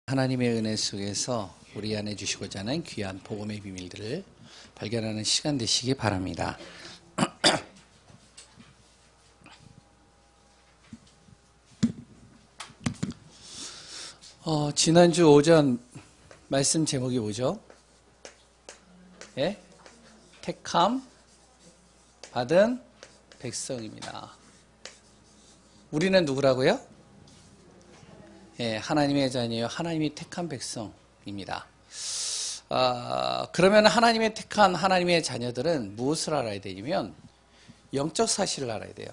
하나님의 은혜 속에서 우리 안에 주시고자 하는 귀한 복음의 비밀들을 발견하는 시간 되시기 바랍니다. 지난주 오전 말씀 제목이 뭐죠? 예? 택함 받은 백성입니다. 우리는 누구라고요? 예, 하나님의 자녀요, 하나님이 택한 백성입니다. 그러면 하나님의 택한 하나님의 자녀들은 무엇을 알아야 되냐면 영적 사실을 알아야 돼요.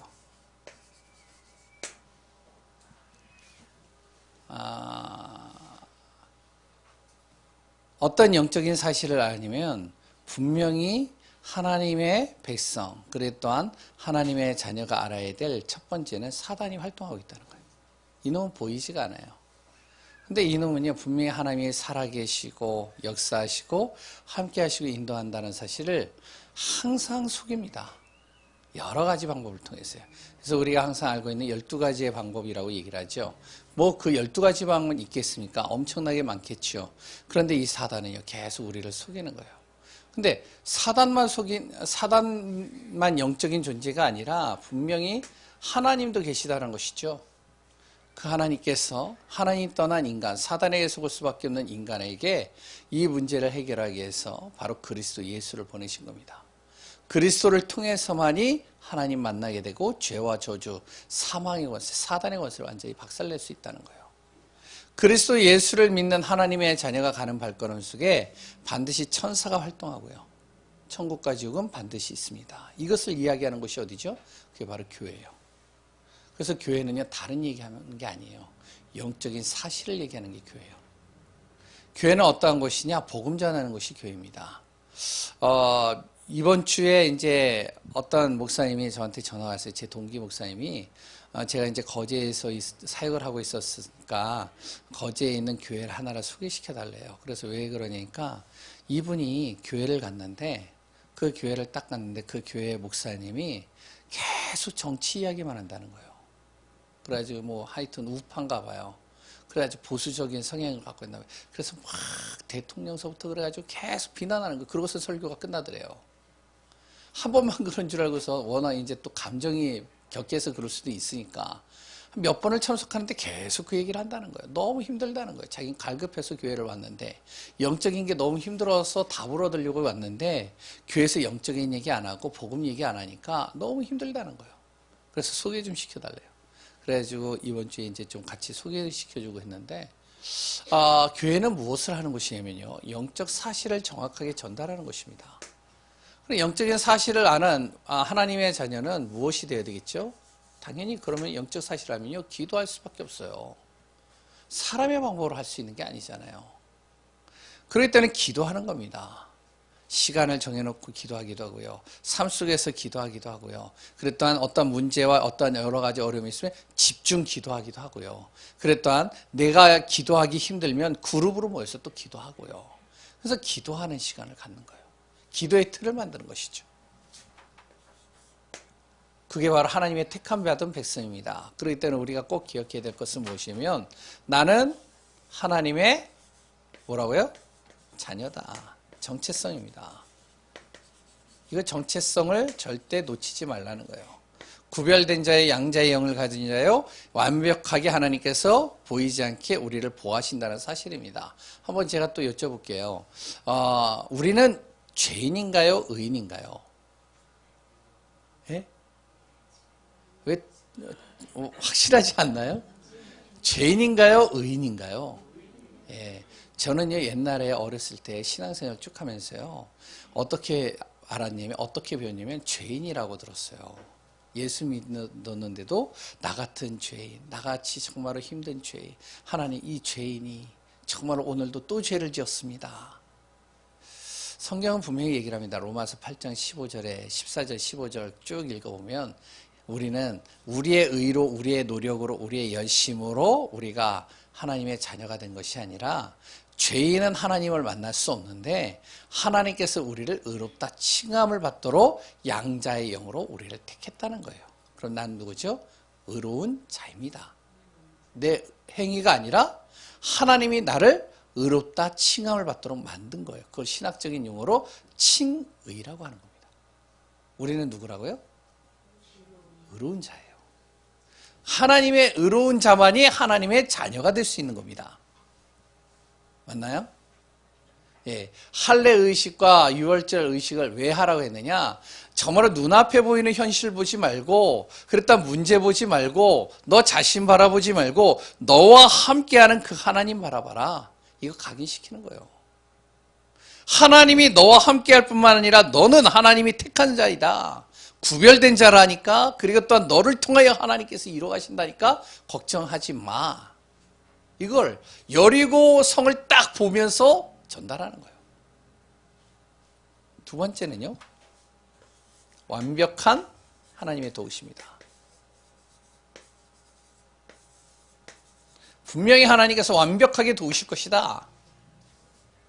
어떤 영적인 사실을 알냐면 분명히 하나님의 백성, 그리고 또한 하나님의 자녀가 알아야 될 첫 번째는 사단이 활동하고 있다는 거예요. 이놈은 보이지가 않아요. 근데 이놈은요, 분명히 하나님이 살아계시고 역사하시고 함께 하시고 인도한다는 사실을 항상 속입니다. 여러 가지 방법을 통해서요. 그래서 우리가 항상 알고 있는 12가지의 방법이라고 얘기를 하죠. 뭐 그 12가지 방법은 있겠습니까? 엄청나게 많겠죠. 그런데 이 사단은요, 계속 우리를 속이는 거예요. 근데 사단만 영적인 존재가 아니라 분명히 하나님도 계시다는 것이죠. 그 하나님께서 하나님 떠난 인간, 사단에게 속을 수밖에 없는 인간에게 이 문제를 해결하기 위해서 바로 그리스도 예수를 보내신 겁니다. 그리스도를 통해서만이 하나님 만나게 되고 죄와 저주, 사망의 권세, 사단의 권세를 완전히 박살낼 수 있다는 거예요. 그리스도 예수를 믿는 하나님의 자녀가 가는 발걸음 속에 반드시 천사가 활동하고요, 천국과 지옥은 반드시 있습니다. 이것을 이야기하는 곳이 어디죠? 그게 바로 교회예요. 그래서 교회는요, 다른 얘기하는 게 아니에요. 영적인 사실을 얘기하는 게 교회예요. 교회는 어떠한 곳이냐? 복음 전하는 곳이 교회입니다. 이번 주에 이제 어떤 목사님이 저한테 전화 왔어요. 제 동기 목사님이 제가 이제 거제에서 사역을 하고 있었으니까 거제에 있는 교회를 하나를 소개시켜 달래요. 그래서 왜 그러냐니까 이분이 교회를 갔는데 그 교회를 딱 갔는데 그 교회 목사님이 계속 정치 이야기만 한다는 거예요. 그래가지고 뭐 하여튼 우파인가 봐요. 그래가지고 보수적인 성향을 갖고 있나 봐요. 그래서 막 대통령서부터 그래가지고 계속 비난하는 거. 그러고서 설교가 끝나더래요. 한 번만 그런 줄 알고서 워낙 이제 또 감정이 격해서 그럴 수도 있으니까 몇 번을 참석하는데 계속 그 얘기를 한다는 거예요. 너무 힘들다는 거예요. 자기는 갈급해서 교회를 왔는데 영적인 게 너무 힘들어서 답을 얻으려고 왔는데 교회에서 영적인 얘기 안 하고 복음 얘기 안 하니까 너무 힘들다는 거예요. 그래서 소개 좀 시켜달래요. 그래가지고 이번 주에 이제 좀 같이 소개시켜주고 했는데, 교회는 무엇을 하는 곳이냐면요, 영적 사실을 정확하게 전달하는 곳입니다. 영적인 사실을 아는 하나님의 자녀는 무엇이 되어야 되겠죠? 당연히 그러면 영적 사실하면요, 기도할 수밖에 없어요. 사람의 방법으로 할 수 있는 게 아니잖아요. 그럴 때는 기도하는 겁니다. 시간을 정해놓고 기도하기도 하고요. 삶 속에서 기도하기도 하고요. 그리고 또한 어떤 문제와 어떤 여러 가지 어려움이 있으면 집중 기도하기도 하고요. 그리고 또한 내가 기도하기 힘들면 그룹으로 모여서 또 기도하고요. 그래서 기도하는 시간을 갖는 거예요. 기도의 틀을 만드는 것이죠. 그게 바로 하나님의 택함 받은 백성입니다. 그렇기 때문에 우리가 꼭 기억해야 될 것은 무엇이냐면 나는 하나님의 뭐라고요? 자녀다. 정체성입니다. 이거 정체성을 절대 놓치지 말라는 거예요. 구별된 자의 양자의 영을 가진 자요, 완벽하게 하나님께서 보이지 않게 우리를 보호하신다는 사실입니다. 한번 제가 또 여쭤볼게요. 우리는 죄인인가요? 의인인가요? 예? 왜 확실하지 않나요? 죄인인가요? 의인인가요? 예. 저는요, 옛날에 어렸을 때 신앙생활 쭉 하면서요, 어떻게 알았냐면, 어떻게 배웠냐면, 죄인이라고 들었어요. 예수 믿었는데도 나 같은 죄인, 나같이 정말로 힘든 죄인, 하나님 이 죄인이 정말로 오늘도 또 죄를 지었습니다. 성경은 분명히 얘기를 합니다. 로마서 8장 15절에 14절 15절 쭉 읽어보면 우리는 우리의 의로, 우리의 노력으로, 우리의 열심으로 우리가 하나님의 자녀가 된 것이 아니라 죄인은 하나님을 만날 수 없는데 하나님께서 우리를 의롭다 칭함을 받도록 양자의 영으로 우리를 택했다는 거예요. 그럼 난 누구죠? 의로운 자입니다. 내 행위가 아니라 하나님이 나를 의롭다 칭함을 받도록 만든 거예요. 그걸 신학적인 용어로 칭의라고 하는 겁니다. 우리는 누구라고요? 의로운 자예요. 하나님의 의로운 자만이 하나님의 자녀가 될 수 있는 겁니다. 맞나요? 예, 할례 의식과 유월절 의식을 왜 하라고 했느냐? 정말로 눈앞에 보이는 현실 보지 말고, 그랬다 문제 보지 말고, 너 자신 바라보지 말고, 너와 함께하는 그 하나님 바라봐라. 이거 각인시키는 거예요. 하나님이 너와 함께할 뿐만 아니라 너는 하나님이 택한 자이다. 구별된 자라니까. 그리고 또한 너를 통하여 하나님께서 이루어가신다니까 걱정하지 마. 이걸 여리고 성을 딱 보면서 전달하는 거예요. 두 번째는요, 완벽한 하나님의 도우심이다. 분명히 하나님께서 완벽하게 도우실 것이다.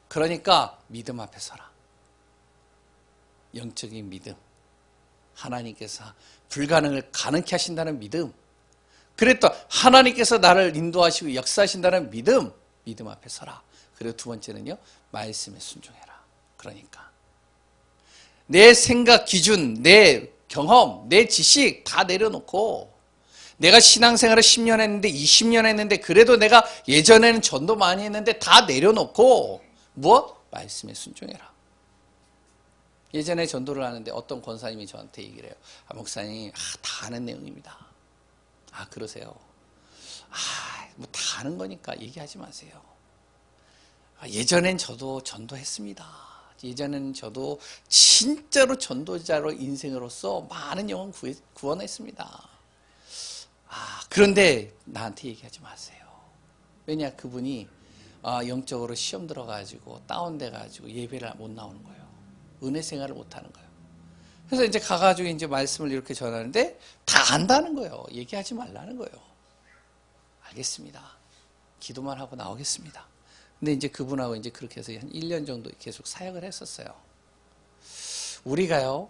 그러니까 믿음 앞에 서라. 영적인 믿음. 하나님께서 불가능을 가능케 하신다는 믿음. 그랬더 하나님께서 나를 인도하시고 역사하신다는 믿음. 믿음 앞에 서라. 그리고 두 번째는요, 말씀에 순종해라. 그러니까 내 생각 기준, 내 경험, 내 지식 다 내려놓고, 내가 신앙생활을 10년 했는데 20년 했는데 그래도 내가 예전에는 전도 많이 했는데 다 내려놓고 무엇? 말씀에 순종해라. 예전에 전도를 하는데 어떤 권사님이 저한테 얘기를 해요. 목사님, 다 아는 내용입니다. 그러세요? 뭐 다 아는 거니까 얘기하지 마세요. 예전엔 저도 전도했습니다. 예전에는 저도 진짜로 전도자로 인생으로서 많은 영혼 구원했습니다. 그런데 나한테 얘기하지 마세요. 왜냐, 그분이 영적으로 시험 들어가지고 다운돼가지고 예배를 못 나오는 거예요. 은혜 생활을 못 하는 거예요. 그래서 이제 가가지고 이제 말씀을 이렇게 전하는데 다 안다는 거예요. 얘기하지 말라는 거예요. 알겠습니다. 기도만 하고 나오겠습니다. 근데 이제 그분하고 이제 그렇게 해서 한 1년 정도 계속 사역을 했었어요. 우리가요,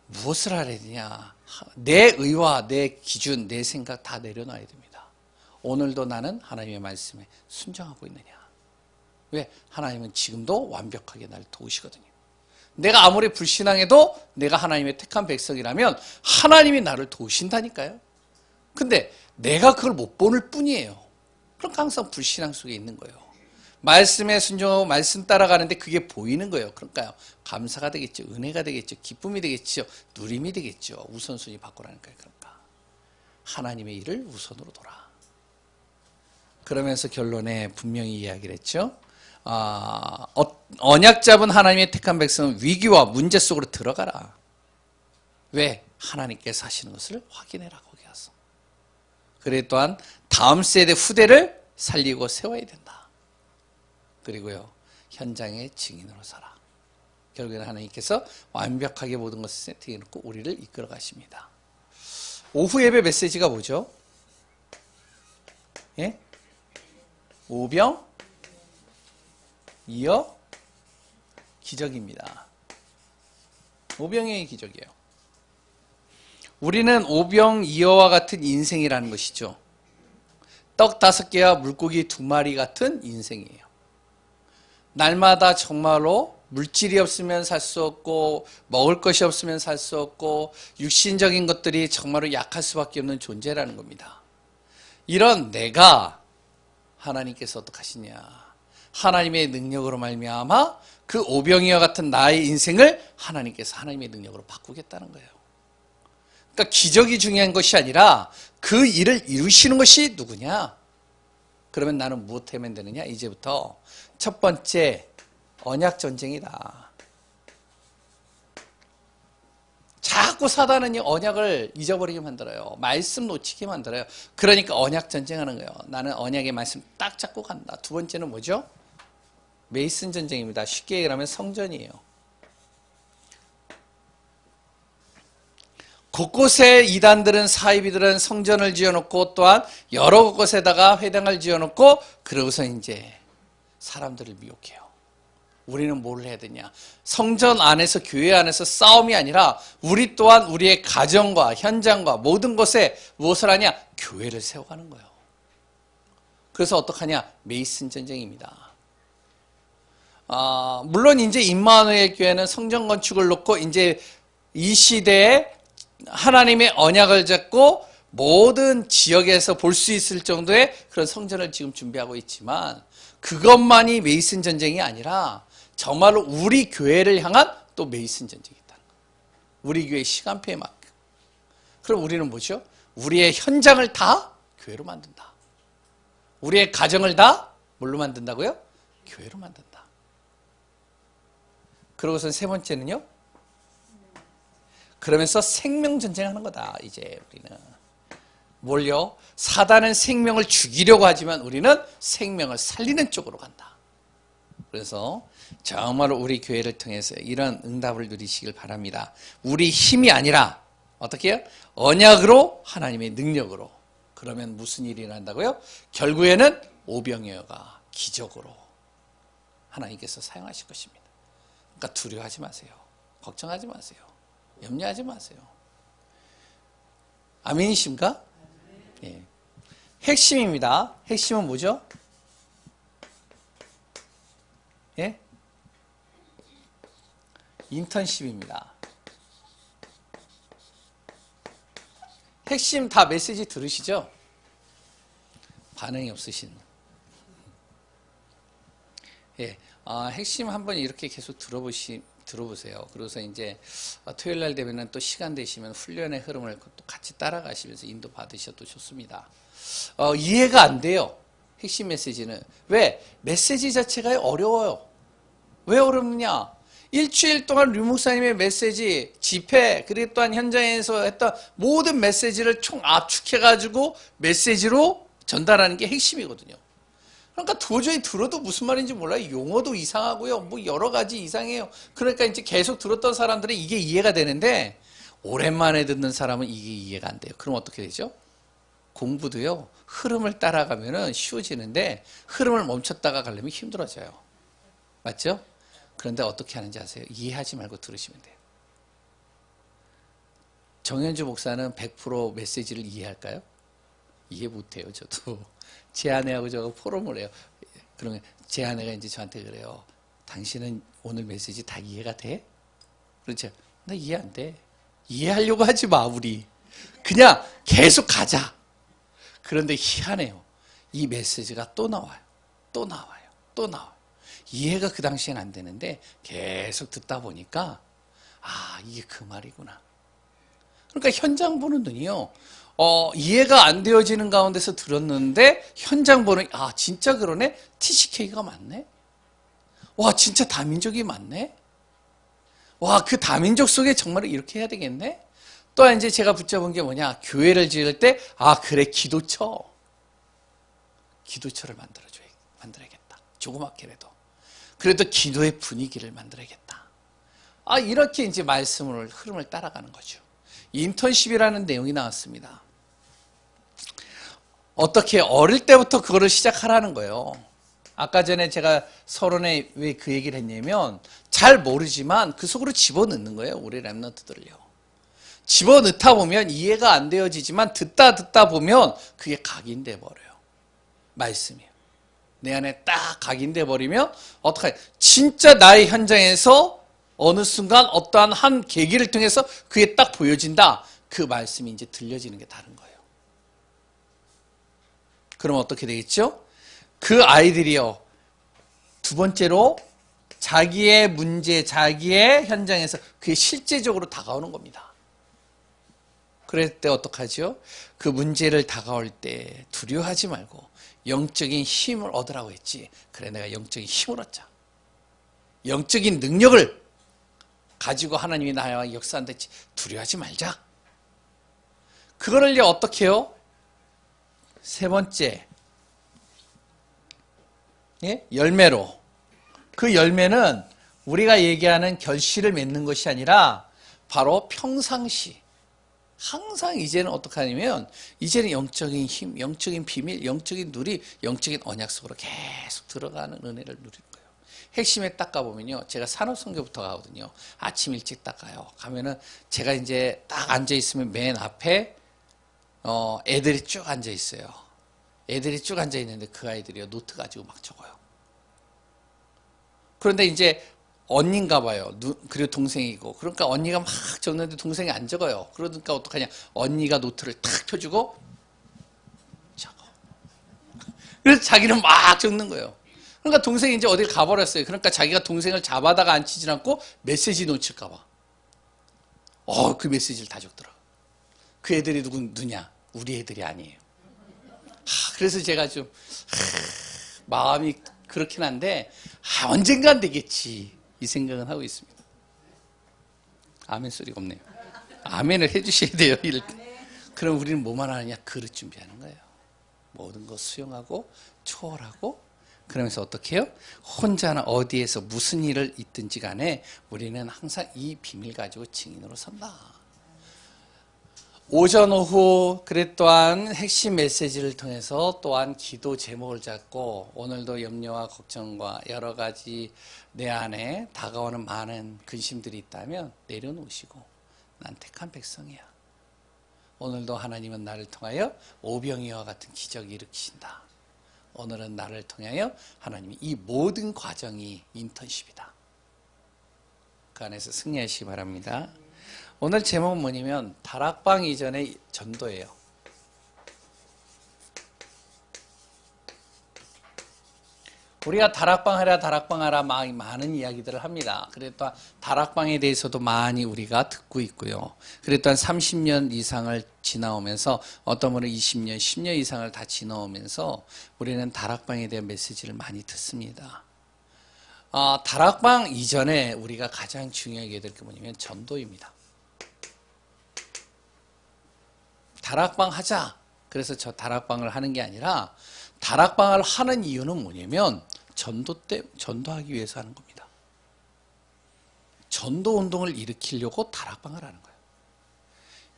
무엇을 하려 되냐? 내 의와 내 기준, 내 생각 다 내려놔야 됩니다. 오늘도 나는 하나님의 말씀에 순종하고 있느냐? 왜? 하나님은 지금도 완벽하게 나를 도우시거든요. 내가 아무리 불신앙해도 내가 하나님의 택한 백성이라면 하나님이 나를 도우신다니까요. 근데 내가 그걸 못 보는 뿐이에요. 그러니까 항상 불신앙 속에 있는 거예요. 말씀에 순종하고 말씀 따라가는데 그게 보이는 거예요. 그러니까요, 감사가 되겠죠. 은혜가 되겠죠. 기쁨이 되겠죠. 누림이 되겠죠. 우선순위 바꾸라니까요. 그러니까 하나님의 일을 우선으로 둬라. 그러면서 결론에 분명히 이야기를 했죠. 언약 잡은 하나님의 택한 백성은 위기와 문제 속으로 들어가라. 왜? 하나님께서 하시는 것을 확인해라. 거기 가서. 그래 또한 다음 세대 후대를 살리고 세워야 된다. 그리고요, 현장의 증인으로 살아. 결국에는 하나님께서 완벽하게 모든 것을 세팅해놓고 우리를 이끌어 가십니다. 오후 예배 메시지가 뭐죠? 예? 오병 이어 기적입니다. 오병이어의 기적이에요. 우리는 오병이어와 같은 인생이라는 것이죠. 떡 5개와 물고기 2마리 같은 인생이에요. 날마다 정말로 물질이 없으면 살 수 없고, 먹을 것이 없으면 살 수 없고, 육신적인 것들이 정말로 약할 수밖에 없는 존재라는 겁니다. 이런 내가 하나님께서 어떻게 하시냐? 하나님의 능력으로 말미암아 그 오병이와 같은 나의 인생을 하나님께서 하나님의 능력으로 바꾸겠다는 거예요. 그러니까 기적이 중요한 것이 아니라 그 일을 이루시는 것이 누구냐? 그러면 나는 무엇 하면 되느냐? 이제부터 첫 번째, 언약 전쟁이다. 자꾸 사단은 언약을 잊어버리게 만들어요. 말씀 놓치게 만들어요. 그러니까 언약 전쟁하는 거예요. 나는 언약의 말씀 딱 잡고 간다. 두 번째는 뭐죠? 메이슨 전쟁입니다. 쉽게 얘기하면 성전이에요. 곳곳에 이단들은, 사이비들은 성전을 지어놓고 또한 여러 곳에다가 회당을 지어놓고 그러고서 이제 사람들을 미혹해요. 우리는 뭘 해야 되냐? 성전 안에서, 교회 안에서 싸움이 아니라 우리 또한 우리의 가정과 현장과 모든 곳에 무엇을 하냐? 교회를 세워가는 거예요. 그래서 어떡하냐? 메이슨 전쟁입니다. 물론 이제 임마누엘 교회는 성전 건축을 놓고 이제 이 시대에 하나님의 언약을 잡고 모든 지역에서 볼 수 있을 정도의 그런 성전을 지금 준비하고 있지만 그것만이 메이슨 전쟁이 아니라 정말로 우리 교회를 향한 또 메이슨 전쟁이 있다는 거예요. 우리 교회 시간표에 맞게. 그럼 우리는 뭐죠? 우리의 현장을 다 교회로 만든다. 우리의 가정을 다 뭘로 만든다고요? 교회로 만든다. 그러고서 세 번째는요? 그러면서 생명전쟁하는 거다. 이제 우리는. 뭘요? 사단은 생명을 죽이려고 하지만 우리는 생명을 살리는 쪽으로 간다. 그래서 정말 우리 교회를 통해서 이런 응답을 누리시길 바랍니다. 우리 힘이 아니라 어떻게 해요? 언약으로 하나님의 능력으로. 그러면 무슨 일이 일어난다고요? 결국에는 오병이어가 기적으로 하나님께서 사용하실 것입니다. 그러니까 두려워하지 마세요. 걱정하지 마세요. 염려하지 마세요. 아멘이십니까? 예. 핵심입니다. 핵심은 뭐죠? 예? 인턴십입니다. 핵심 다 메시지 들으시죠? 반응이 없으신. 예. 핵심 한번 이렇게 계속 들어보세요. 그래서 이제 토요일 날 되면은 또 시간 되시면 훈련의 흐름을 또 같이 따라가시면서 인도 받으셔도 좋습니다. 이해가 안 돼요. 핵심 메시지는. 왜? 메시지 자체가 어려워요. 왜 어렵냐? 일주일 동안 류 목사님의 메시지, 집회, 그리고 또한 현장에서 했던 모든 메시지를 총 압축해가지고 메시지로 전달하는 게 핵심이거든요. 그러니까 도저히 들어도 무슨 말인지 몰라요. 용어도 이상하고요. 뭐 여러 가지 이상해요. 그러니까 이제 계속 들었던 사람들은 이게 이해가 되는데 오랜만에 듣는 사람은 이게 이해가 안 돼요. 그럼 어떻게 되죠? 공부도요. 흐름을 따라가면은 쉬워지는데 흐름을 멈췄다가 가려면 힘들어져요. 맞죠? 그런데 어떻게 하는지 아세요? 이해하지 말고 들으시면 돼요. 정현주 목사는 100% 메시지를 이해할까요? 이해 못해요. 저도. 제 아내하고 저하고 포럼을 해요. 그러면 제 아내가 이제 저한테 그래요. 당신은 오늘 메시지 다 이해가 돼? 그렇죠. 나 이해 안 돼. 이해하려고 하지 마, 우리. 그냥 계속 가자. 그런데 희한해요. 이 메시지가 또 나와요. 또 나와요. 또 나와요. 이해가 그 당시엔 안 되는데 계속 듣다 보니까 이게 그 말이구나. 그러니까 현장 보는 눈이요. 이해가 안 되어지는 가운데서 들었는데 현장 보는 진짜 그러네. TCK가 맞네. 와 진짜 다민족이 맞네. 와 그 다민족 속에 정말 이렇게 해야 되겠네. 또 이제 제가 붙잡은 게 뭐냐. 교회를 지을 때 그래 기도처를 만들어야겠다. 조그맣게라도. 그래도 기도의 분위기를 만들어야겠다. 이렇게 이제 말씀을 흐름을 따라가는 거죠. 인턴십이라는 내용이 나왔습니다. 어떻게 어릴 때부터 그거를 시작하라는 거예요. 아까 전에 제가 서론에 왜 그 얘기를 했냐면 잘 모르지만 그 속으로 집어넣는 거예요. 우리 랩런트들을요. 집어넣다 보면 이해가 안 되어지지만 듣다 보면 그게 각인돼 버려요. 말씀이요. 내 안에 딱 각인돼 버리면 어떡하냐. 진짜 나의 현장에서 어느 순간 어떠한 한 계기를 통해서 그게 딱 보여진다. 그 말씀이 이제 들려지는 게 다른 거예요. 그럼 어떻게 되겠죠? 그 아이들이요. 두 번째로 자기의 문제, 자기의 현장에서 그게 실제적으로 다가오는 겁니다. 그럴 때 어떡하죠? 그 문제를 다가올 때 두려워하지 말고 영적인 힘을 얻으라고 했지. 그래 내가 영적인 힘을 얻자. 영적인 능력을 가지고 하나님이 나와 역사한다 했지. 두려워하지 말자. 그거를 어떻게 해요? 세 번째 열매로. 그 열매는 우리가 얘기하는 결실을 맺는 것이 아니라 바로 평상시 항상 이제는 어떻게 하냐면 이제는 영적인 힘, 영적인 비밀, 영적인 누리, 영적인 언약 속으로 계속 들어가는 은혜를 누리는 거예요. 핵심에 딱 가보면요. 제가 산업선교부터 가거든요. 아침 일찍 딱 가요. 가면은 제가 이제 딱 앉아있으면 맨 앞에 애들이 쭉 앉아있어요. 애들이 쭉 앉아 있는데 그 아이들이요 노트 가지고 막 적어요. 그런데 이제 언니인가 봐요. 그리고 동생이고. 그러니까 언니가 막 적는데 동생이 안 적어요. 그러니까 어떡하냐. 언니가 노트를 탁 펴주고 적어. 그래서 자기는 막 적는 거예요. 그러니까 동생이 이제 어딜 가버렸어요. 그러니까 자기가 동생을 잡아다가 앉히질 않고 메시지 놓칠까 봐. 그 메시지를 다 적더라고. 그 애들이 누구냐? 우리 애들이 아니에요. 그래서 제가 좀 마음이 그렇긴 한데 언젠간 되겠지 이 생각은 하고 있습니다. 아멘 소리가 없네요. 아멘을 해주셔야 돼요. 이럴 때. 그럼 우리는 뭐만 하느냐? 그릇 준비하는 거예요. 모든 거 수용하고 초월하고 그러면서 어떻게 해요? 혼자나 어디에서 무슨 일을 있든지 간에 우리는 항상 이 비밀 가지고 증인으로 선다. 오전 오후 그래 또한 핵심 메시지를 통해서 또한 기도 제목을 잡고 오늘도 염려와 걱정과 여러 가지 내 안에 다가오는 많은 근심들이 있다면 내려놓으시고 난 택한 백성이야. 오늘도 하나님은 나를 통하여 오병이와 같은 기적을 일으키신다. 오늘은 나를 통하여 하나님이 이 모든 과정이 인턴십이다. 그 안에서 승리하시기 바랍니다. 오늘 제목은 뭐냐면 다락방 이전의 전도예요. 우리가 다락방 하라 많은 이야기들을 합니다. 그래 또한 다락방에 대해서도 많이 우리가 듣고 있고요. 그래 또한 30년 이상을 지나오면서 어떤 분은 20년, 10년 이상을 다 지나오면서 우리는 다락방에 대한 메시지를 많이 듣습니다. 다락방 이전에 우리가 가장 중요하게 될 게 뭐냐면 전도입니다. 다락방 하자. 그래서 저 다락방을 하는 게 아니라 다락방을 하는 이유는 뭐냐면 전도하기 위해서 하는 겁니다. 전도 운동을 일으키려고 다락방을 하는 거예요.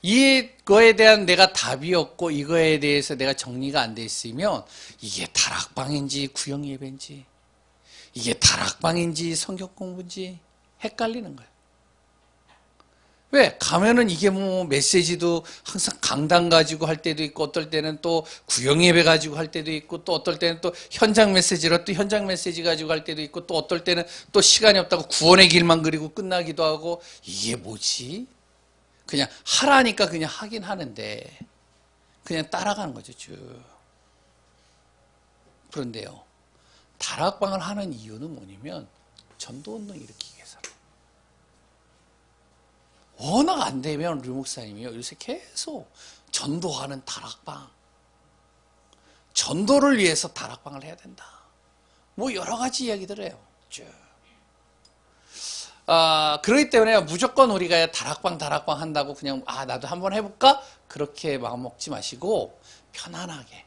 이거에 대한 내가 답이 없고 이거에 대해서 내가 정리가 안 돼 있으면 이게 다락방인지 구역 예배인지 이게 다락방인지 성경 공부인지 헷갈리는 거예요. 왜? 가면은 이게 뭐 메시지도 항상 강단 가지고 할 때도 있고 어떨 때는 또 구역 예배 가지고 할 때도 있고 또 어떨 때는 또 현장 메시지로 또 현장 메시지 가지고 할 때도 있고 또 어떨 때는 또 시간이 없다고 구원의 길만 그리고 끝나기도 하고 이게 뭐지? 그냥 하라니까 그냥 하긴 하는데 그냥 따라가는 거죠 쭉. 그런데요. 다락방을 하는 이유는 뭐냐면 전도운동 일으키기 위해서. 워낙 안 되면 류 목사님이요 요새 계속 전도하는 다락방, 전도를 위해서 다락방을 해야 된다. 뭐 여러 가지 이야기들을 해요. 쭉. 그렇기 때문에 무조건 우리가 다락방 한다고 그냥 나도 한번 해볼까? 그렇게 마음 먹지 마시고 편안하게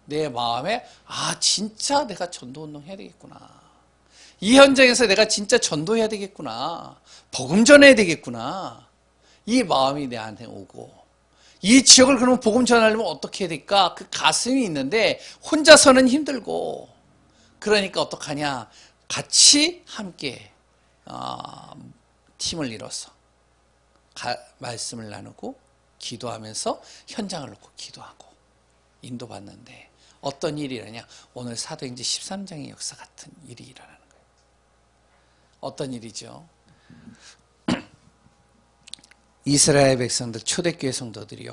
내 마음에 진짜 내가 전도운동 해야 되겠구나. 이 현장에서 내가 진짜 전도해야 되겠구나. 복음 전해야 되겠구나. 이 마음이 내한테 오고 이 지역을 그러면 복음 전하려면 어떻게 해야 될까? 그 가슴이 있는데 혼자서는 힘들고 그러니까 어떡하냐? 같이 함께 팀을 이뤄서 말씀을 나누고 기도하면서 현장을 놓고 기도하고 인도받는데 어떤 일이 일어나냐? 오늘 사도행전 13장의 역사 같은 일이 일어나는 거예요. 어떤 일이죠? 이스라엘 백성들 초대교회 성도들이요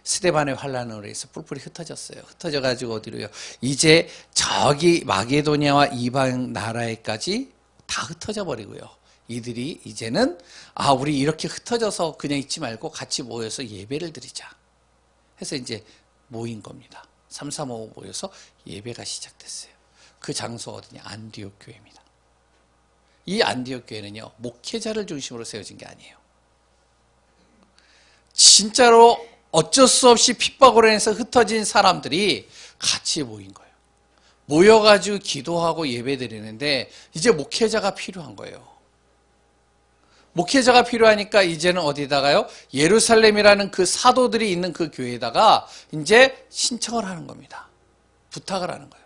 스데반의 환란으로 해서 뿔뿔이 흩어졌어요. 흩어져가지고 어디로요? 이제 저기 마게도냐와 이방 나라에까지 다 흩어져 버리고요. 이들이 이제는 우리 이렇게 흩어져서 그냥 있지 말고 같이 모여서 예배를 드리자 해서 이제 모인 겁니다. 3355 모여서 예배가 시작됐어요. 그 장소가 어디냐? 안디옥 교회입니다. 이 안디옥 교회는요 목회자를 중심으로 세워진 게 아니에요. 진짜로 어쩔 수 없이 핍박으로 인해서 흩어진 사람들이 같이 모인 거예요. 모여가지고 기도하고 예배 드리는데 이제 목회자가 필요한 거예요. 목회자가 필요하니까 이제는 어디다가요? 예루살렘이라는 그 사도들이 있는 그 교회에다가 이제 신청을 하는 겁니다. 부탁을 하는 거예요.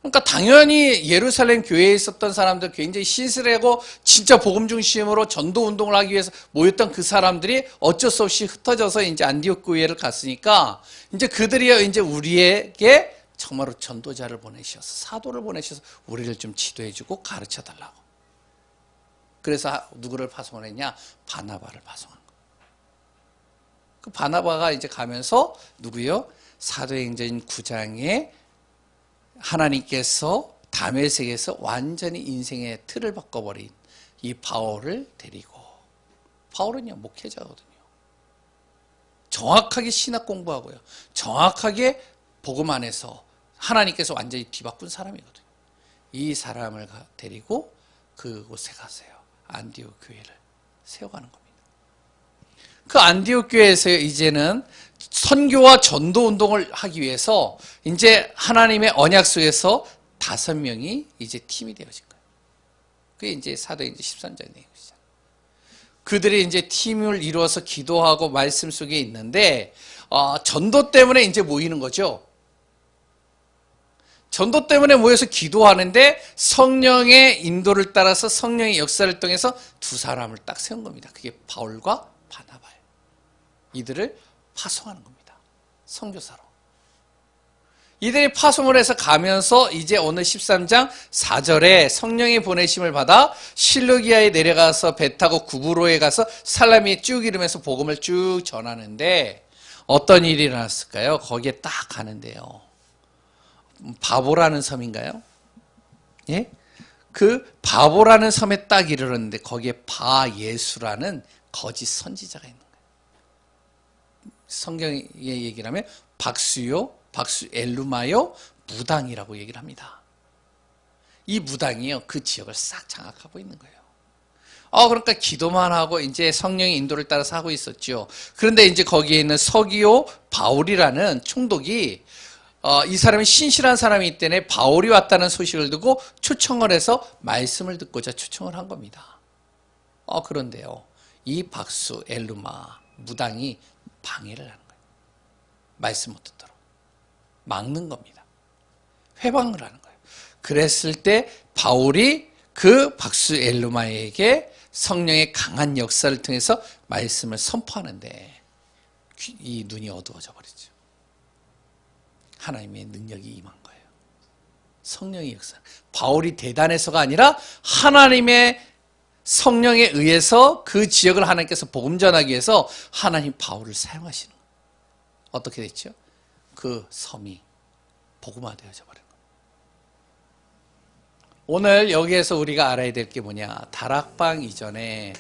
그러니까 당연히 예루살렘 교회에 있었던 사람들, 굉장히 신실하고 진짜 복음 중심으로 전도 운동을 하기 위해서 모였던 그 사람들이 어쩔 수 없이 흩어져서 이제 안디옥 교회를 갔으니까 이제 그들이 이제 우리에게 정말로 전도자를 보내셔서, 사도를 보내셔서 우리를 좀 지도해주고 가르쳐 달라고. 그래서 누구를 파송을 했냐? 바나바를 파송한 거예요. 그 바나바가 이제 가면서 누구요? 사도행전 9장에 하나님께서 다메섹에서 완전히 인생의 틀을 바꿔버린 이 바울을 데리고, 바울은요 목회자거든요. 정확하게 신학 공부하고요, 정확하게 복음 안에서 하나님께서 완전히 뒤바꾼 사람이거든요. 이 사람을 데리고 그곳에 가세요. 안디옥 교회를 세워가는 겁니다. 그 안디옥 교회에서 이제는 선교와 전도 운동을 하기 위해서 이제 하나님의 언약 속에서 5명이 이제 팀이 되어진 거예요. 그게 이제 사도행전 13장 내용이죠. 그들이 이제 팀을 이루어서 기도하고 말씀 속에 있는데, 전도 때문에 이제 모이는 거죠. 전도 때문에 모여서 기도하는데 성령의 인도를 따라서 성령의 역사를 통해서 2사람을 딱 세운 겁니다. 그게 바울과 바나바예요. 이들을 파송하는 겁니다. 선교사로. 이들이 파송을 해서 가면서 이제 오늘 13장 4절에 성령의 보내심을 받아 실루기아에 내려가서 배 타고 구브로에 가서 살라미에 쭉 이르면서 복음을 쭉 전하는데, 어떤 일이 일어났을까요? 거기에 딱 가는데요, 바보라는 섬인가요? 예? 그 바보라는 섬에 딱 이르렀는데 거기에 바예수라는 거짓 선지자가 있는 거예요. 성경의 얘기를 하면 박수 엘루마요 무당이라고 얘기를 합니다. 이 무당이요 그 지역을 싹 장악하고 있는 거예요. 그러니까 기도만 하고 이제 성령의 인도를 따라서 하고 있었죠. 그런데 이제 거기에 있는 서기오 바울이라는 총독이 이 사람이 신실한 사람이 있다네 바울이 왔다는 소식을 듣고 초청을 해서 말씀을 듣고자 초청을 한 겁니다. 그런데요, 이 박수 엘루마 무당이 방해를 하는 거예요. 말씀 못 듣도록 막는 겁니다. 회방을 하는 거예요. 그랬을 때 바울이 그 박수 엘루마에게 성령의 강한 역사를 통해서 말씀을 선포하는데 이 눈이 어두워져 버리죠. 하나님의 능력이 임한 거예요. 성령의 역사. 바울이 대단해서가 아니라 하나님의 성령에 의해서 그 지역을 하나님께서 복음 전하기 위해서 하나님 바울을 사용하시는 거예요. 어떻게 됐죠? 그 섬이 복음화되어져 버린 거예요. 오늘 여기에서 우리가 알아야 될 게 뭐냐? 다락방 이전에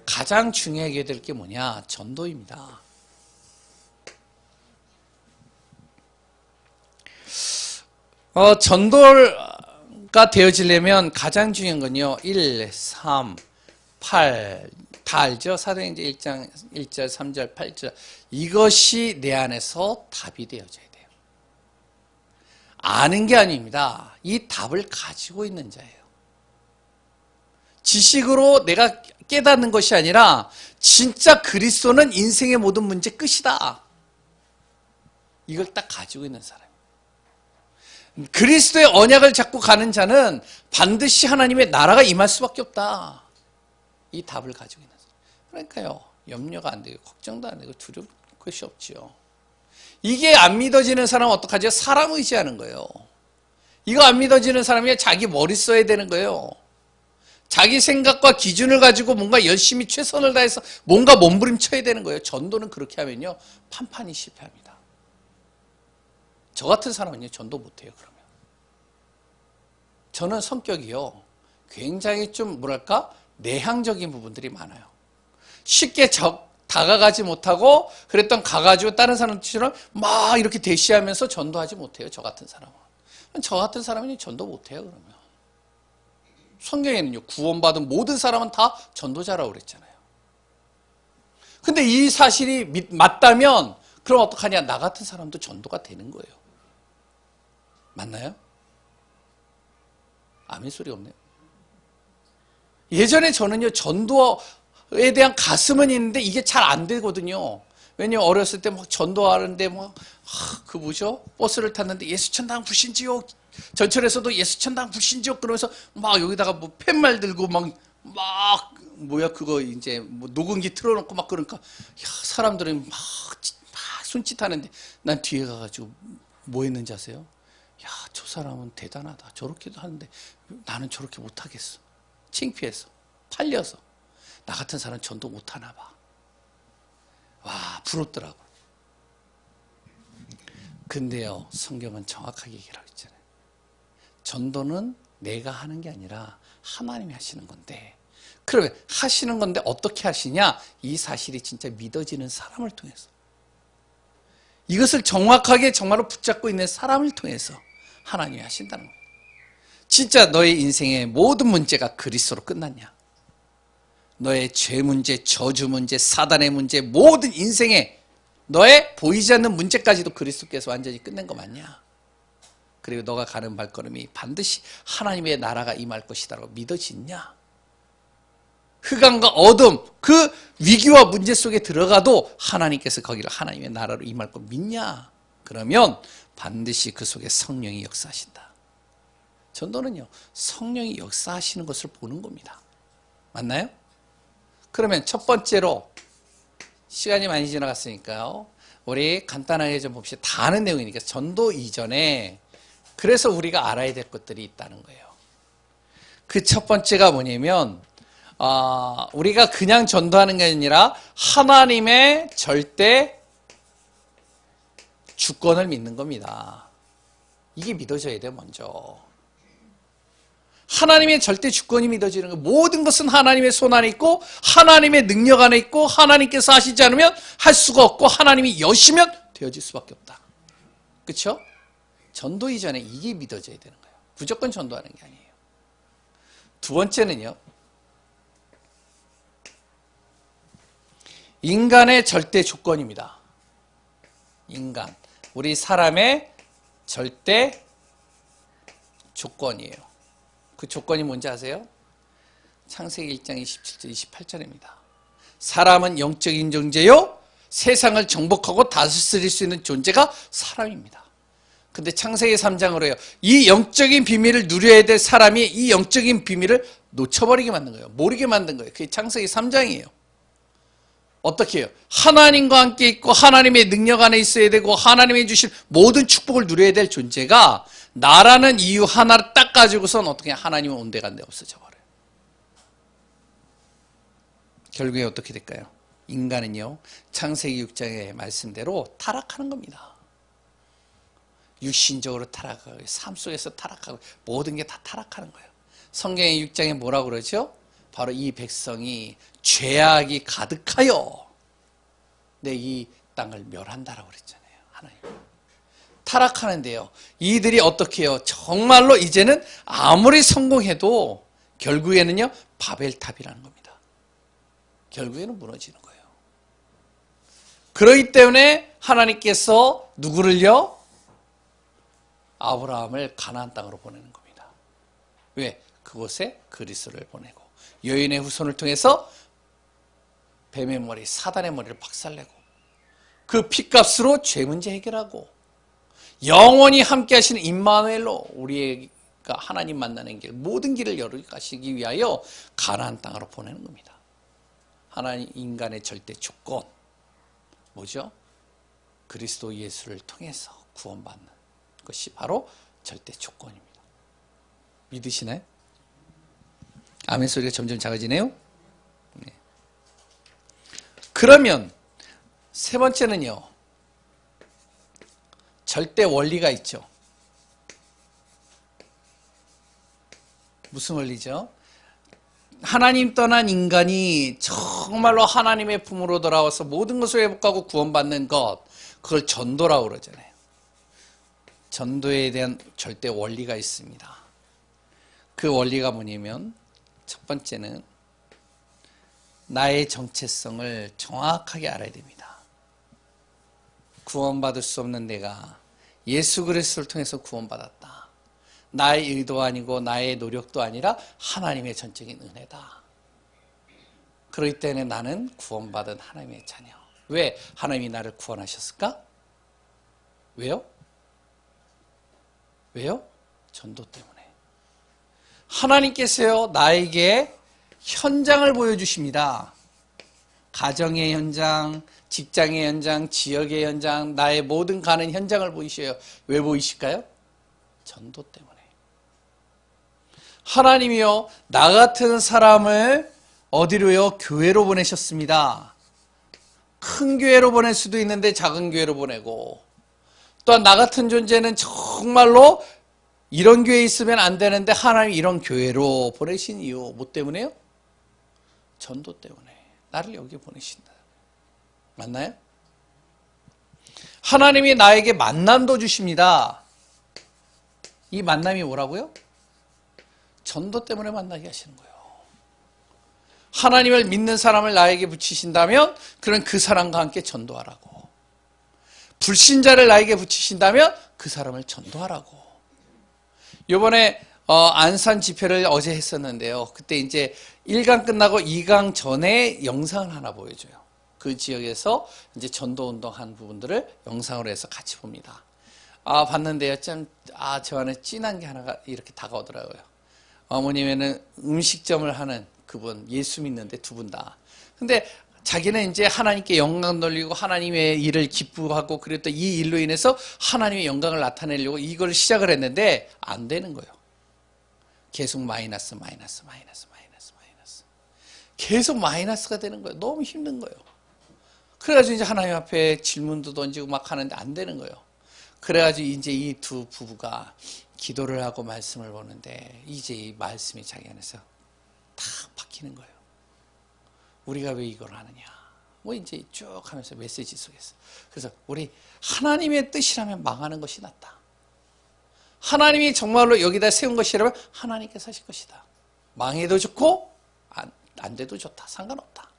가장 중요하게 될 게 뭐냐? 전도입니다. 전도가 되어지려면 가장 중요한 건요, 1, 3, 8, 다 알죠? 사도행전 1장 1절, 3절, 8절. 이것이 내 안에서 답이 되어져야 돼요. 아는 게 아닙니다. 이 답을 가지고 있는 자예요. 지식으로 내가 깨닫는 것이 아니라 진짜 그리스도는 인생의 모든 문제 끝이다. 이걸 딱 가지고 있는 사람. 그리스도의 언약을 잡고 가는 자는 반드시 하나님의 나라가 임할 수밖에 없다. 이 답을 가지고 있는 사람. 그러니까요, 염려가 안 되고 걱정도 안 되고 두려울 것이 없지요. 이게 안 믿어지는 사람은 어떡하죠? 사람 의지하는 거예요. 이거 안 믿어지는 사람이 자기 머리 써야 되는 거예요. 자기 생각과 기준을 가지고 뭔가 열심히 최선을 다해서 뭔가 몸부림쳐야 되는 거예요. 전도는 그렇게 하면요, 판판이 실패합니다. 저 같은 사람은요, 전도 못해요, 그러면. 저는 성격이요, 굉장히 좀 뭐랄까, 내향적인 부분들이 많아요. 쉽게 다가가지 못하고, 그랬던 가가지고 다른 사람처럼 막 이렇게 대시하면서 전도하지 못해요, 저 같은 사람은. 저 같은 사람은 전도 못해요, 그러면. 성경에는요, 구원받은 모든 사람은 다 전도자라고 그랬잖아요. 근데 이 사실이 맞다면, 그럼 어떡하냐? 나 같은 사람도 전도가 되는 거예요. 맞나요? 아멘 소리 없네요. 예전에 저는요, 전도에 대한 가슴은 있는데 이게 잘 안 되거든요. 왜냐면 어렸을 때 막 전도하는데 막, 그 뭐죠? 버스를 탔는데 예수 천당 부신지요. 전철에서도 예수천당 불신지옥 그러면서 막 여기다가 뭐 팻말 들고 막 뭐야 그거 이제 뭐 녹음기 틀어놓고 막 그러니까 야, 사람들은 막 손짓하는데 난 뒤에 가가지고 뭐 했는지 아세요? 야, 저 사람은 대단하다. 저렇게도 하는데 나는 저렇게 못하겠어. 창피해서 팔려서 나 같은 사람 전도 못하나 봐. 와, 부럽더라고. 근데요, 성경은 정확하게 얘기를 하고 있잖아요. 전도는 내가 하는 게 아니라 하나님이 하시는 건데, 그러면 하시는 건데 어떻게 하시냐? 이 사실이 진짜 믿어지는 사람을 통해서, 이것을 정확하게 정말로 붙잡고 있는 사람을 통해서 하나님이 하신다는 거예요. 진짜 너의 인생의 모든 문제가 그리스도로 끝났냐? 너의 죄 문제, 저주 문제, 사단의 문제, 모든 인생의 너의 보이지 않는 문제까지도 그리스도께서 완전히 끝낸 거 맞냐? 그리고 너가 가는 발걸음이 반드시 하나님의 나라가 임할 것이다라고 믿어지냐? 흑암과 어둠, 그 위기와 문제 속에 들어가도 하나님께서 거기를 하나님의 나라로 임할 거 믿냐? 그러면 반드시 그 속에 성령이 역사하신다. 전도는요, 성령이 역사하시는 것을 보는 겁니다. 맞나요? 그러면 첫 번째로, 시간이 많이 지나갔으니까요, 우리 간단하게 좀 봅시다. 다 아는 내용이니까. 전도 이전에 그래서 우리가 알아야 될 것들이 있다는 거예요. 그 첫 번째가 뭐냐면, 우리가 그냥 전도하는 게 아니라 하나님의 절대 주권을 믿는 겁니다. 이게 믿어져야 돼요, 먼저. 하나님의 절대 주권이 믿어지는 거. 모든 것은 하나님의 손 안에 있고 하나님의 능력 안에 있고 하나님께서 하시지 않으면 할 수가 없고 하나님이 여시면 되어질 수밖에 없다. 그렇죠? 전도 이전에 이게 믿어져야 되는 거예요. 무조건 전도하는 게 아니에요. 두 번째는요, 인간의 절대 조건입니다. 인간, 우리 사람의 절대 조건이에요. 그 조건이 뭔지 아세요? 창세기 1장 27절 28절입니다. 사람은 영적인 존재요, 세상을 정복하고 다스릴 수 있는 존재가 사람입니다. 근데 창세기 3장으로 해요. 이 영적인 비밀을 누려야 될 사람이 이 영적인 비밀을 놓쳐버리게 만든 거예요. 모르게 만든 거예요. 그게 창세기 3장이에요. 어떻게 해요? 하나님과 함께 있고 하나님의 능력 안에 있어야 되고 하나님이 주신 모든 축복을 누려야 될 존재가 나라는 이유 하나를 딱 가지고선 어떻게 하나님은 온데간데 없어져 버려요. 결국에 어떻게 될까요? 인간은요, 창세기 6장의 말씀대로 타락하는 겁니다. 육신적으로 타락하고 삶 속에서 타락하고 모든 게 다 타락하는 거예요. 성경의 6장에 뭐라고 그러죠? 바로 이 백성이 죄악이 가득하여 내 이 땅을 멸한다라고 그랬잖아요. 하나님. 타락하는데요, 이들이 어떻게 해요? 정말로 이제는 아무리 성공해도 결국에는요, 바벨탑이라는 겁니다. 결국에는 무너지는 거예요. 그렇기 때문에 하나님께서 누구를요? 아브라함을 가나안 땅으로 보내는 겁니다. 왜? 그곳에 그리스도를 보내고 여인의 후손을 통해서 뱀의 머리, 사단의 머리를 박살내고 그 핏값으로 죄 문제 해결하고 영원히 함께 하시는 임마누엘로 우리가 하나님 만나는 길, 모든 길을 열어가시기 위하여 가나안 땅으로 보내는 겁니다. 하나님 인간의 절대 조건 뭐죠? 그리스도 예수를 통해서 구원받는 것이 바로 절대 조건입니다. 믿으시나요? 아멘 소리가 점점 작아지네요. 네. 그러면 세 번째는요, 절대 원리가 있죠. 무슨 원리죠? 하나님 떠난 인간이 정말로 하나님의 품으로 돌아와서 모든 것을 회복하고 구원받는 것, 그걸 전도라고 그러잖아요. 전도에 대한 절대 원리가 있습니다. 그 원리가 뭐냐면 첫 번째는 나의 정체성을 정확하게 알아야 됩니다. 구원받을 수 없는 내가 예수 그리스도를 통해서 구원받았다. 나의 의도 아니고 나의 노력도 아니라 하나님의 전적인 은혜다. 그렇기 때문에 나는 구원받은 하나님의 자녀. 왜 하나님이 나를 구원하셨을까? 왜요? 왜요? 전도 때문에. 하나님께서요, 나에게 현장을 보여주십니다. 가정의 현장, 직장의 현장, 지역의 현장, 나의 모든 가는 현장을 보이셔요. 왜 보이실까요? 전도 때문에. 하나님이요, 나 같은 사람을 어디로요? 교회로 보내셨습니다. 큰 교회로 보낼 수도 있는데 작은 교회로 보내고, 또한 나 같은 존재는 정말로 이런 교회에 있으면 안 되는데 하나님이 이런 교회로 보내신 이유 뭐 때문에요? 전도 때문에. 나를 여기 보내신다. 맞나요? 하나님이 나에게 만남도 주십니다. 이 만남이 뭐라고요? 전도 때문에 만나게 하시는 거예요. 하나님을 믿는 사람을 나에게 붙이신다면 그런 그 사람과 함께 전도하라고. 불신자를 나에게 붙이신다면 그 사람을 전도하라고. 이번에 안산 집회를 어제 했었는데요. 그때 이제 1강 끝나고 2강 전에 영상을 하나 보여줘요. 그 지역에서 이제 전도 운동한 부분들을 영상으로 해서 같이 봅니다. 봤는데요. 저 안에 진한 게 하나가 이렇게 다가오더라고요. 어머님에는 음식점을 하는 그분, 예수 믿는데 두 분 다. 근데 자기는 이제 하나님께 영광 돌리고 하나님의 일을 기쁘하고 그리고 또 이 일로 인해서 하나님의 영광을 나타내려고 이걸 시작을 했는데 안 되는 거예요. 계속 마이너스. 계속 마이너스가 되는 거예요. 너무 힘든 거예요. 그래가지고 이제 하나님 앞에 질문도 던지고 막 하는데 안 되는 거예요. 그래가지고 이제 이 두 부부가 기도를 하고 말씀을 보는데 이제 이 말씀이 자기 안에서 탁 박히는 거예요. 우리가 왜 이걸 하느냐. 뭐 이제 쭉 하면서 메시지 속에서. 그래서 우리 하나님의 뜻이라면 망하는 것이 낫다. 하나님이 정말로 여기다 세운 것이라면 하나님께서 하실 것이다. 망해도 좋고 안 돼도 좋다. 상관없다.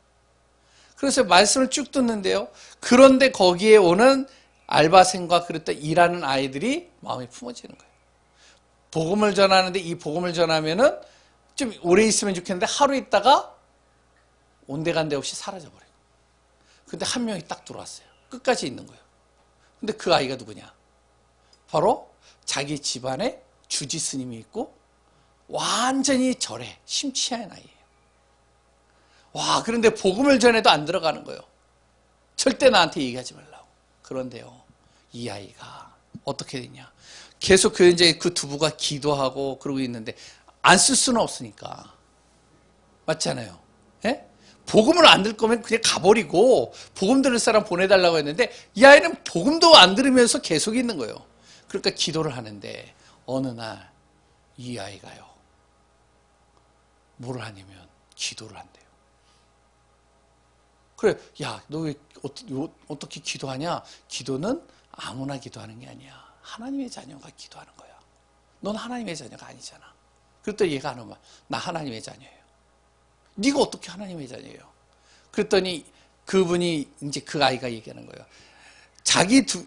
그래서 말씀을 쭉 듣는데요. 그런데 거기에 오는 알바생과 그랬다 일하는 아이들이 마음이 품어지는 거예요. 복음을 전하는데 이 복음을 전하면은 좀 오래 있으면 좋겠는데 하루 있다가 온데간데 없이 사라져버려요. 근데 한 명이 딱 들어왔어요. 끝까지 있는 거예요. 근데 그 아이가 누구냐? 바로 자기 집안에 주지 스님이 있고 완전히 절에 심취한 아이예요. 와, 그런데 복음을 전해도 안 들어가는 거예요. 절대 나한테 얘기하지 말라고. 그런데요, 이 아이가 어떻게 되냐? 계속 이제 그 두부가 기도하고 그러고 있는데 안 쓸 수는 없으니까. 맞잖아요. 예? 복음을 안 들 거면 그냥 가버리고 복음 들을 사람 보내달라고 했는데 이 아이는 복음도 안 들으면서 계속 있는 거예요. 그러니까 기도를 하는데 어느 날 이 아이가요. 뭘 하냐면 기도를 한대요. 그래, 야, 너 왜 어떻게 기도하냐? 기도는 아무나 기도하는 게 아니야. 하나님의 자녀가 기도하는 거야. 넌 하나님의 자녀가 아니잖아. 그랬더니 얘가 하는 말, 나 하나님의 자녀예요. 네가 어떻게 하나님의 자녀예요? 그랬더니 그분이 이제 그 아이가 얘기하는 거예요.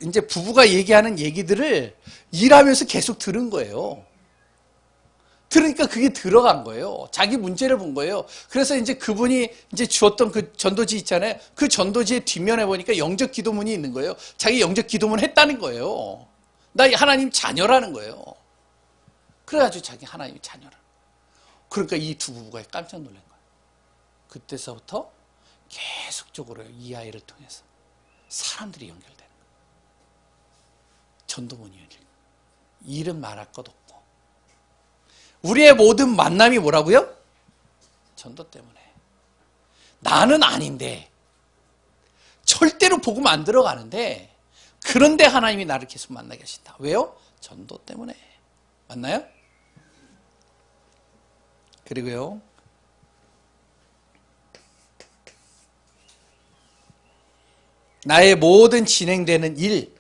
이제 부부가 얘기하는 얘기들을 일하면서 계속 들은 거예요. 들으니까 그게 들어간 거예요. 자기 문제를 본 거예요. 그래서 이제 그분이 이제 주었던 그 전도지 있잖아요. 그 전도지의 뒷면에 보니까 영적 기도문이 있는 거예요. 자기 영적 기도문 했다는 거예요. 나 하나님 자녀라는 거예요. 그래가지고 자기 하나님 자녀라. 그러니까 이 두 부부가 깜짝 놀란 거예요. 그때서부터 계속적으로 이 아이를 통해서 사람들이 연결되는 거예요. 전도문이 연결되는 거예요. 일은 말할 것 없고. 우리의 모든 만남이 뭐라고요? 전도 때문에. 나는 아닌데 절대로 복음 안 들어가는데 그런데 하나님이 나를 계속 만나게 하신다. 왜요? 전도 때문에. 맞나요? 그리고요, 나의 모든 진행되는 일,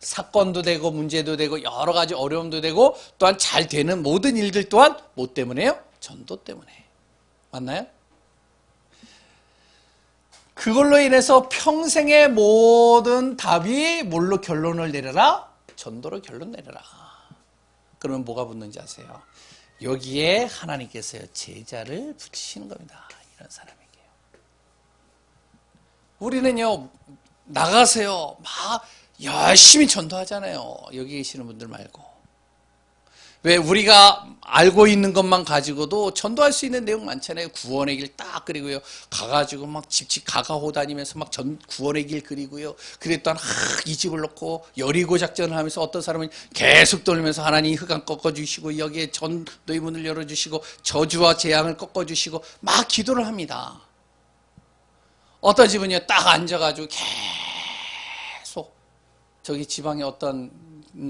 사건도 되고 문제도 되고 여러 가지 어려움도 되고 또한 잘 되는 모든 일들 또한 뭐 때문에요? 전도 때문에. 맞나요? 그걸로 인해서 평생의 모든 답이 뭘로 결론을 내려라? 전도로 결론 내려라. 그러면 뭐가 붙는지 아세요? 여기에 하나님께서 제자를 붙이시는 겁니다. 이런 사람에게요. 우리는요, 나가세요. 막 열심히 전도하잖아요. 여기 계시는 분들 말고. 왜 우리가 알고 있는 것만 가지고도 전도할 수 있는 내용 많잖아요. 구원의 길 딱 그리고요. 가가지고 막 집집 가가호 다니면서 막 구원의 길 그리고요. 그랬더니 이 집을 놓고 여리고 작전을 하면서 어떤 사람은 계속 돌면서 하나님 흑암 꺾어주시고 여기에 전도의 문을 열어주시고 저주와 재앙을 꺾어주시고 막 기도를 합니다. 어떤 집은요 딱 앉아가지고 계속 저기 지방에 어떤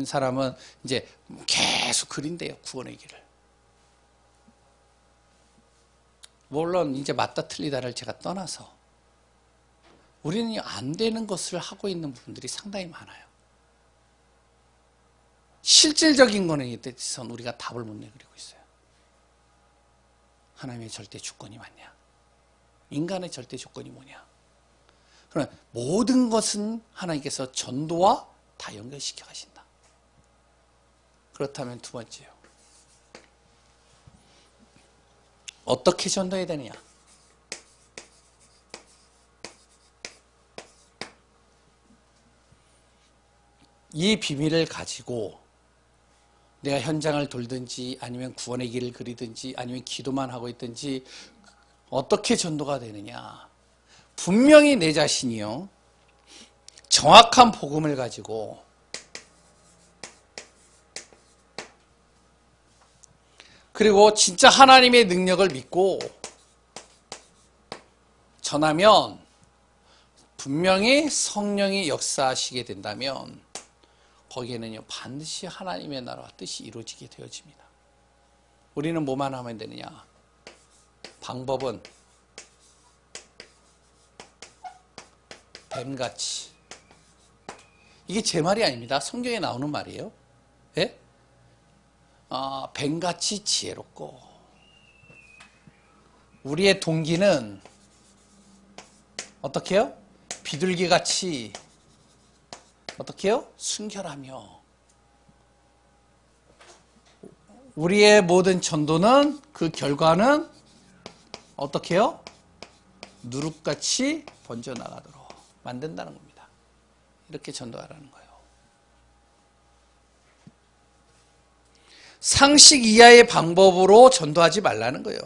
사람은 이제 계속 그린대요. 구원의 길을. 물론 이제 맞다 틀리다를 제가 떠나서 우리는 안 되는 것을 하고 있는 부분들이 상당히 많아요. 실질적인 거는 대해서는 우리가 답을 못 내그리고 있어요. 하나님의 절대 주권이 맞냐? 인간의 절대 조건이 뭐냐? 그러나 모든 것은 하나님께서 전도와 다 연결시켜 가신다. 그렇다면 두 번째요. 어떻게 전도해야 되느냐? 이 비밀을 가지고 내가 현장을 돌든지 아니면 구원의 길을 그리든지 아니면 기도만 하고 있든지 어떻게 전도가 되느냐? 분명히 내 자신이요. 정확한 복음을 가지고 그리고 진짜 하나님의 능력을 믿고 전하면 분명히 성령이 역사하시게 된다면 거기에는요 반드시 하나님의 나라와 뜻이 이루어지게 되어집니다. 우리는 뭐만 하면 되느냐? 방법은 뱀같이. 이게 제 말이 아닙니다. 성경에 나오는 말이에요. 예? 뱀같이 지혜롭고 우리의 동기는 어떻게 해요? 비둘기같이 어떻게 해요? 순결하며 우리의 모든 전도는 그 결과는 어떻게 해요? 누룩같이 번져나가도록 만든다는 겁니다. 이렇게 전도하라는 거예요. 상식 이하의 방법으로 전도하지 말라는 거예요.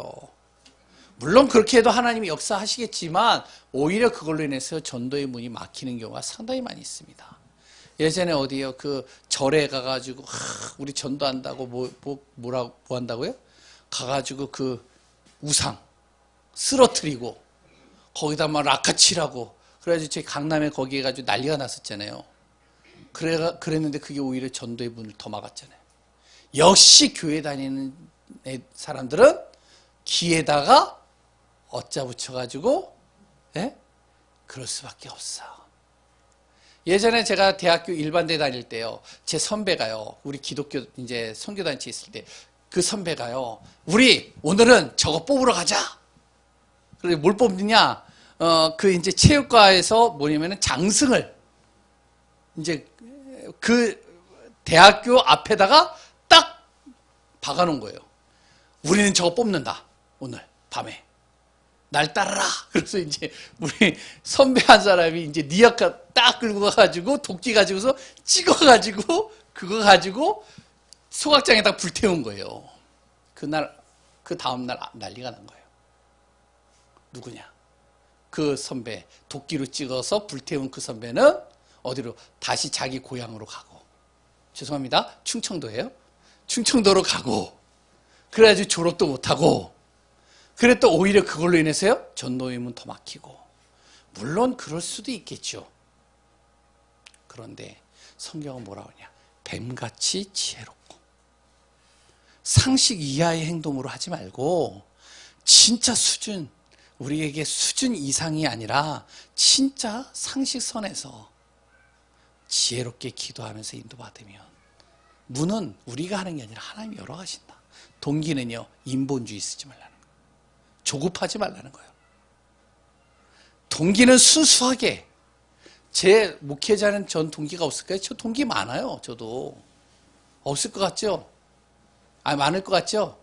물론 그렇게 해도 하나님이 역사하시겠지만 오히려 그걸로 인해서 전도의 문이 막히는 경우가 상당히 많이 있습니다. 예전에 어디요? 그 절에 가가지고 우리 전도한다고 뭐 한다고요? 가가지고 그 우상 쓰러뜨리고 거기다 막 라카치라고 그래가지고 저희 강남에 거기 해가지고 난리가 났었잖아요. 그랬는데 그게 오히려 전도의 문을 더 막았잖아요. 역시 교회 다니는 사람들은 귀에다가 어짜 붙여가지고 그럴 수밖에 없어. 예전에 제가 대학교 일반대 다닐 때요, 제 선배가요, 우리 기독교 이제 선교단체 있을 때 그 선배가요, 우리 오늘은 저거 뽑으러 가자. 그래서 뭘 뽑느냐? 그 이제 체육과에서 뭐냐면은 장승을 이제 그 대학교 앞에다가 딱 박아놓은 거예요. 우리는 저거 뽑는다. 오늘 밤에. 날 따르라. 그래서 이제 우리 선배 한 사람이 이제 니아카 딱 끌고 가가지고 도끼 가지고서 찍어가지고 그거 가지고 소각장에다 불태운 거예요. 그날, 그 다음날 난리가 난 거예요. 누구냐? 그 선배, 도끼로 찍어서 불태운 그 선배는 어디로? 다시 자기 고향으로 가고. 죄송합니다. 충청도예요. 충청도로 가고. 그래가지고 졸업도 못하고. 그래 또 오히려 그걸로 인해서요, 전도의 문 더 막히고. 물론 그럴 수도 있겠죠. 그런데 성경은 뭐라고 하냐? 뱀같이 지혜롭고 상식 이하의 행동으로 하지 말고 진짜 수준, 우리에게 수준 이상이 아니라 진짜 상식선에서 지혜롭게 기도하면서 인도받으면 문은 우리가 하는 게 아니라 하나님이 열어가신다. 동기는요, 인본주의 쓰지 말라는 거예요. 조급하지 말라는 거예요. 동기는 순수하게. 제 목회자는 전 동기가 없을까요? 저 동기 많아요. 저도. 없을 것 같죠? 많을 것 같죠?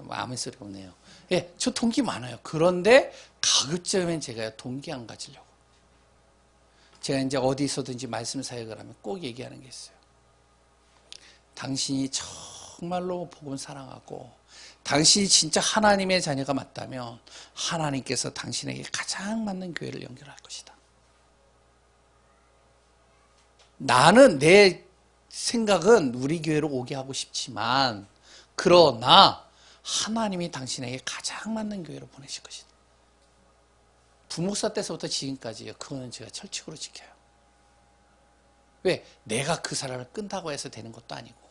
아무 소리가 없네요. 예, 저 동기 많아요. 그런데 가급적이면 제가 동기 안 가지려고. 제가 이제 어디서든지 말씀 사역을 하면 꼭 얘기하는 게 있어요. 당신이 정말로 복음 사랑하고 당신이 진짜 하나님의 자녀가 맞다면 하나님께서 당신에게 가장 맞는 교회를 연결할 것이다. 나는 내 생각은 우리 교회로 오게 하고 싶지만 그러나 하나님이 당신에게 가장 맞는 교회로 보내실 것이다. 부목사 때서부터 지금까지요. 그거는 제가 철칙으로 지켜요. 왜? 내가 그 사람을 끈다고 해서 되는 것도 아니고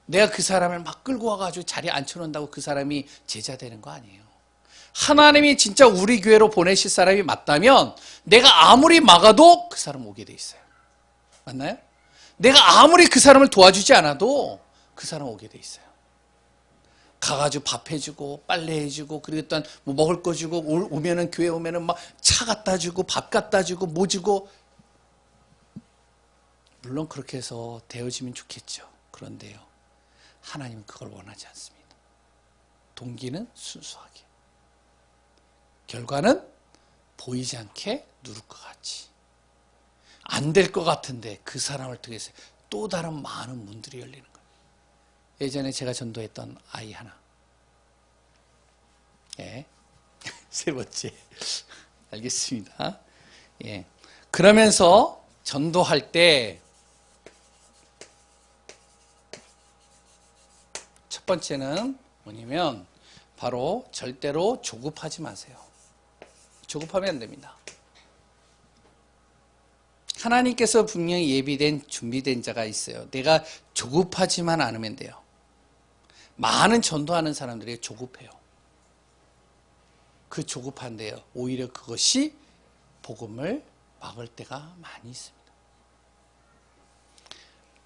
내가 그 사람을 막 끌고 와가지고 자리에 앉혀놓는다고 그 사람이 제자 되는 거 아니에요. 하나님이 진짜 우리 교회로 보내실 사람이 맞다면 내가 아무리 막아도 그 사람 오게 돼 있어요. 맞나요? 내가 아무리 그 사람을 도와주지 않아도 그 사람 오게 돼 있어요. 가가지고 밥 해주고 빨래 해주고 그리고 일단 뭐 먹을 거 주고 오면은 교회 오면은 막 차 갖다 주고 밥 갖다 주고 뭐 주고 물론 그렇게 해서 되어지면 좋겠죠. 그런데요. 하나님은 그걸 원하지 않습니다. 동기는 순수하게. 결과는 보이지 않게 누를 것 같이. 안 될 것 같은데 그 사람을 통해서 또 다른 많은 문들이 열리는 거예요. 예전에 제가 전도했던 아이 하나. 예. 세 번째. 알겠습니다. 예. 그러면서 전도할 때 첫 번째는 뭐냐면 바로 절대로 조급하지 마세요. 조급하면 안 됩니다. 하나님께서 분명히 예비된 준비된 자가 있어요. 내가 조급하지만 않으면 돼요. 많은 전도하는 사람들이 조급해요. 그 조급한데요. 오히려 그것이 복음을 막을 때가 많이 있습니다.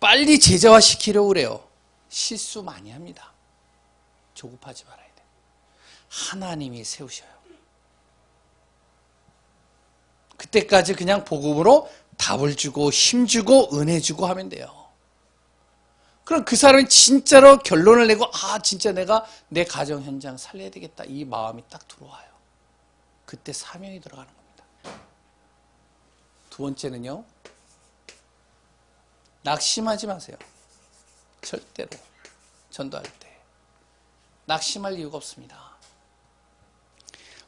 빨리 제자화시키려고 그래요. 실수 많이 합니다. 조급하지 말아야 돼요. 하나님이 세우셔요. 그때까지 그냥 복음으로 답을 주고 힘주고 은혜 주고 하면 돼요. 그럼 그 사람이 진짜로 결론을 내고 진짜 내가 내 가정 현장 살려야 되겠다 이 마음이 딱 들어와요. 그때 사명이 들어가는 겁니다. 두 번째는요. 낙심하지 마세요. 절대로 전도할 때 낙심할 이유가 없습니다.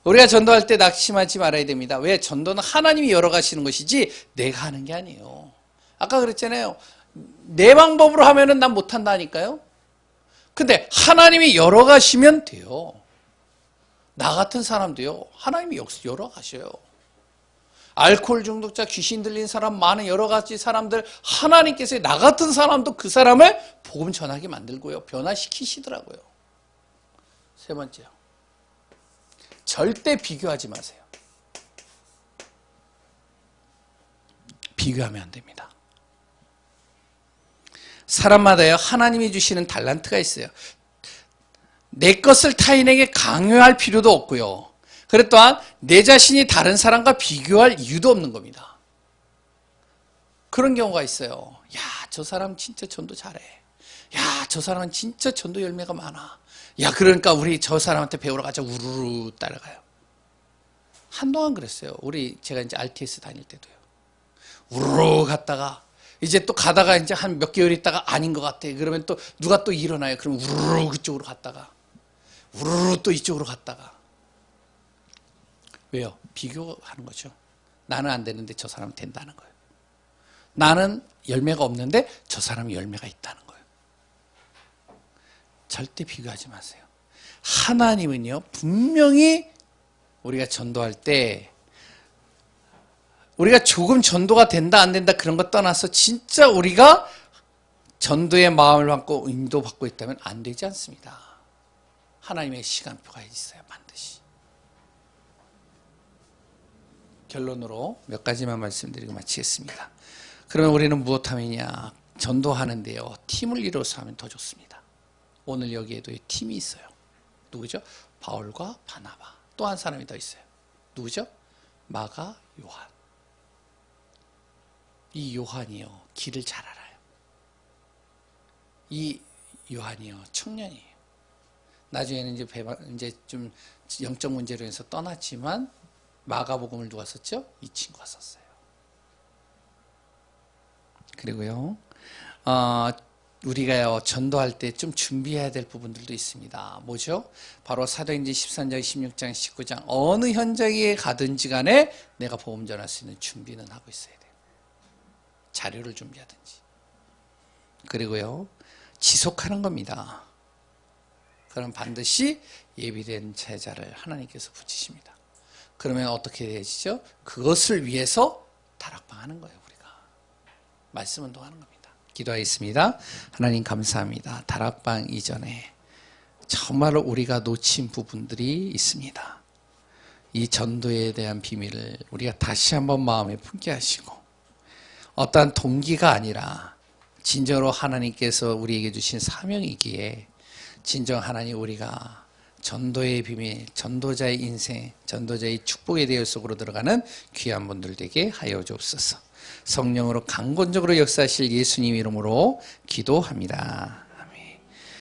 우리가 전도할 때 낙심하지 말아야 됩니다. 왜? 전도는 하나님이 열어가시는 것이지 내가 하는 게 아니에요. 아까 그랬잖아요. 내 방법으로 하면은 난 못한다니까요. 근데 하나님이 열어가시면 돼요. 나 같은 사람도요. 하나님이 열어가셔요. 알코올 중독자, 귀신 들린 사람, 많은 여러 가지 사람들 하나님께서 나 같은 사람도 그 사람을 복음 전하게 만들고요. 변화시키시더라고요. 세 번째요. 절대 비교하지 마세요. 비교하면 안 됩니다. 사람마다요. 하나님이 주시는 달란트가 있어요. 내 것을 타인에게 강요할 필요도 없고요. 그래 또한 내 자신이 다른 사람과 비교할 이유도 없는 겁니다. 그런 경우가 있어요. 야, 저 사람 진짜 전도 잘해. 야, 저 사람은 진짜 전도 열매가 많아. 야, 그러니까 우리 저 사람한테 배우러 가자. 우르르 따라가요. 한동안 그랬어요. 제가 이제 RTS 다닐 때도요. 우르르 갔다가 이제 또 가다가 이제 한 몇 개월 있다가 아닌 것 같아. 그러면 또 누가 또 일어나요. 그럼 우르르 그쪽으로 갔다가 우르르 또 이쪽으로 갔다가. 왜요? 비교하는 거죠. 나는 안 되는데 저 사람은 된다는 거예요. 나는 열매가 없는데 저 사람은 열매가 있다는 거예요. 절대 비교하지 마세요. 하나님은요, 분명히 우리가 전도할 때 우리가 조금 전도가 된다 안 된다 그런 거 떠나서 진짜 우리가 전도의 마음을 받고 인도받고 있다면 안 되지 않습니다. 하나님의 시간표가 있어요. 반드시. 결론으로 몇 가지만 말씀드리고 마치겠습니다. 그러면 우리는 무엇하느냐? 전도하는데요. 팀을 이뤄서 하면 더 좋습니다. 오늘 여기에도 팀이 있어요. 누구죠? 바울과 바나바. 또 한 사람이 더 있어요. 누구죠? 마가, 요한. 이 요한이요. 길을 잘 알아요. 이 요한이요. 청년이에요. 나중에는 이제 좀 영적 문제로 해서 떠났지만 마가복음을 누가 썼죠? 이 친구가 썼어요. 그리고요, 우리가요, 전도할 때 좀 준비해야 될 부분들도 있습니다. 뭐죠? 바로 사도행전 13장, 16장, 19장 어느 현장에 가든지 간에 내가 복음 전할 수 있는 준비는 하고 있어야 돼요. 자료를 준비하든지. 그리고요, 지속하는 겁니다. 그럼 반드시 예비된 제자를 하나님께서 붙이십니다. 그러면 어떻게 되시죠? 그것을 위해서 다락방 하는 거예요, 우리가. 말씀 운동하는 겁니다. 기도하겠습니다. 하나님 감사합니다. 다락방 이전에 정말로 우리가 놓친 부분들이 있습니다. 이 전도에 대한 비밀을 우리가 다시 한번 마음에 품게 하시고, 어떠한 동기가 아니라 진정으로 하나님께서 우리에게 주신 사명이기에 진정 하나님 우리가 전도의 비밀, 전도자의 인생, 전도자의 축복에 대해 속으로 들어가는 귀한 분들 되게 하여 주옵소서. 성령으로 강권적으로 역사하실 예수님 이름으로 기도합니다.